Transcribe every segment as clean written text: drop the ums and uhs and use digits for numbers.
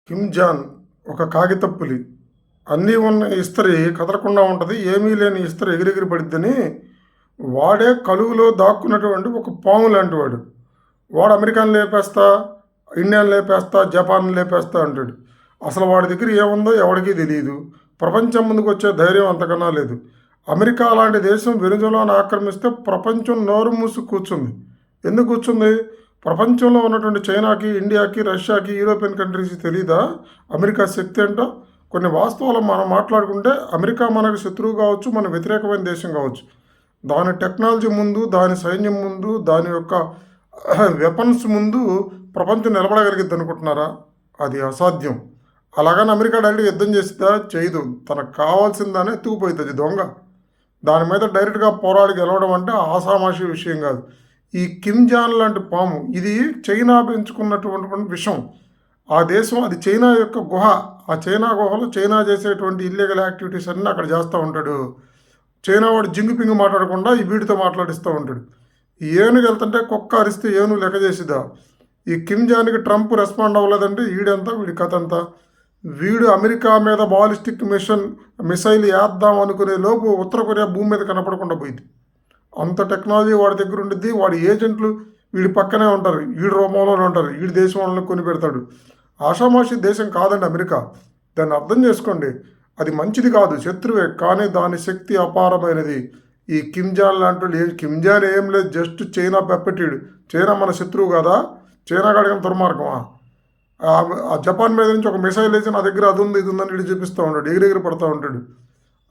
Kim John ఒక కాగితపులి. అన్నీ ఉన్న ఇస్త్రీ కదలకుండా ఉంటుంది, ఏమీ లేని ఇస్త్రీ ఎగిరెగిరి పడిద్దని వాడే కలుగులో దాక్కున్నటువంటి ఒక పాము లాంటి వాడు. వాడు అమెరికాని లేపేస్తా, ఇండియాని లేపేస్తా, జపాన్ లేపేస్తా అంటాడు. అసలు వాడి దగ్గర ఏముందో ఎవరికీ తెలియదు. ప్రపంచం ముందుకు వచ్చే ధైర్యం అంతకన్నా లేదు. అమెరికా లాంటి దేశం వెనుజులాను ఆక్రమిస్తే ప్రపంచం నోరు మూసి కూర్చుంది. ఎందుకు కూర్చుంది? ప్రపంచంలో ఉన్నటువంటి చైనాకి, ఇండియాకి, రష్యాకి, యూరోపియన్ కంట్రీస్కి తెలీదా అమెరికా శక్తి ఏంటో? కొన్ని వాస్తవాలు మనం మాట్లాడుకుంటే అమెరికా మనకు శత్రువు కావచ్చు, మన వ్యతిరేకమైన దేశం కావచ్చు. దాని టెక్నాలజీ ముందు, దాని సైన్యం ముందు, దాని యొక్క వెపన్స్ ముందు ప్రపంచం నిలబడగలిగిద్ది అనుకుంటున్నారా? అది అసాధ్యం. అలాగని అమెరికా డైరెక్ట్గా యుద్ధం చేస్తుందా? చేయదు. తనకు కావాల్సిందానే ఎత్తుకుపోతుంది దొంగ. దాని మీద డైరెక్ట్గా పోరాడి గెలవడం అంటే ఆషామాషి విషయం కాదు. ఈ కిమ్ జాన్ లాంటి పాము, ఇది చైనా పెంచుకున్నటువంటి విషం. ఆ దేశం, అది చైనా యొక్క గుహ. ఆ చైనా గుహలో చైనా చేసేటువంటి ఇల్లీగల్ యాక్టివిటీస్ అన్నీ అక్కడ చేస్తూ ఉంటాడు. చైనా వాడు జింగు పింగు మాట్లాడకుండా ఈ వీడితో మాట్లాడిస్తూ ఉంటాడు. ఏనుగు వెళ్తుంటే కుక్క అరిస్తే ఏనుగు లెక్క చేసిద్దా? ఈ కిమ్ జాన్కి ట్రంప్ రెస్పాండ్ అవ్వలేదంటే వీడంతా, వీడి కథ అంతా. వీడు అమెరికా మీద బాలిస్టిక్ మిసైల్ వేద్దాం అనుకునే లోపు ఉత్తర కొరియా భూమి మీద కనపడకుండా పోయింది. అంత టెక్నాలజీ వాడి దగ్గర ఉండిద్ది. వాడి ఏజెంట్లు వీడి పక్కనే ఉంటారు, వీడి రూపంలోనే ఉంటారు, వీడి దేశం వాళ్ళని కొని పెడతాడు. ఆషామాషి దేశం కాదండి అమెరికా. దాన్ని అర్థం చేసుకోండి. అది మంచిది కాదు, శత్రువే, కానీ దాని శక్తి అపారమైనది. ఈ కిమ్ జాన్ లాంటి కిమ్ జాన్ ఏం లేదు, జస్ట్ చైనా పెప్పటీడు. చైనా మన శత్రువు కదా? చైనా కాడిగిన దుర్మార్గమా? ఆ జపాన్ మీద నుంచి ఒక మిసైల్ వేసి నా దగ్గర అది ఉంది, ఇది ఉందని వీడు చూపిస్తూ ఉంటాడు, ఎగిరెగిరి పడుతూ ఉంటాడు.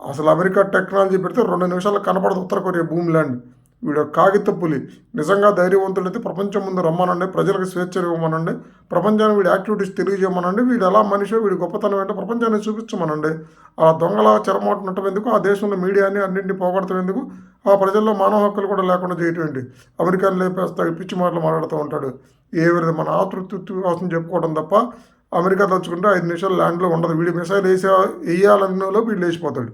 అసలు అమెరికా టెక్నాలజీ పెడితే 2 నిమిషాలు కనపడదు ఉత్తర కొరియా భూమి ల్యాండ్. వీడు కాగితపులి. నిజంగా ధైర్యవంతుడైతే ప్రపంచం ముందు రమ్మనండి, ప్రజలకు స్వేచ్ఛ ఇవ్వమనండి, ప్రపంచాన్ని వీడి యాక్టివిటీస్ తెలియజేయమనండి, వీడు ఎలా మనిషో, వీడి గొప్పతనం ఏంటో ప్రపంచాన్ని చూపించమనండి. ఆ దొంగల చెరమాటనటం ఎందుకు? ఆ దేశంలో మీడియాని అన్నింటినీ పోగొడతాం ఎందుకు? ఆ ప్రజల్లో మానవ హక్కులు కూడా లేకుండా చేయటం ఏంటి? అమెరికాని లేపేస్తా పిచ్చి మాటలు మాట్లాడుతూ ఉంటాడు. ఏ విధంగా మన ఆతృతృప్తి కోసం చెప్పుకోవడం తప్ప అమెరికా తలుచుకుంటే 5 నిమిషాలు ల్యాండ్లో ఉండదు. వీడి మిసైల్ వేయాలన్నలో వీడు లేచిపోతాడు.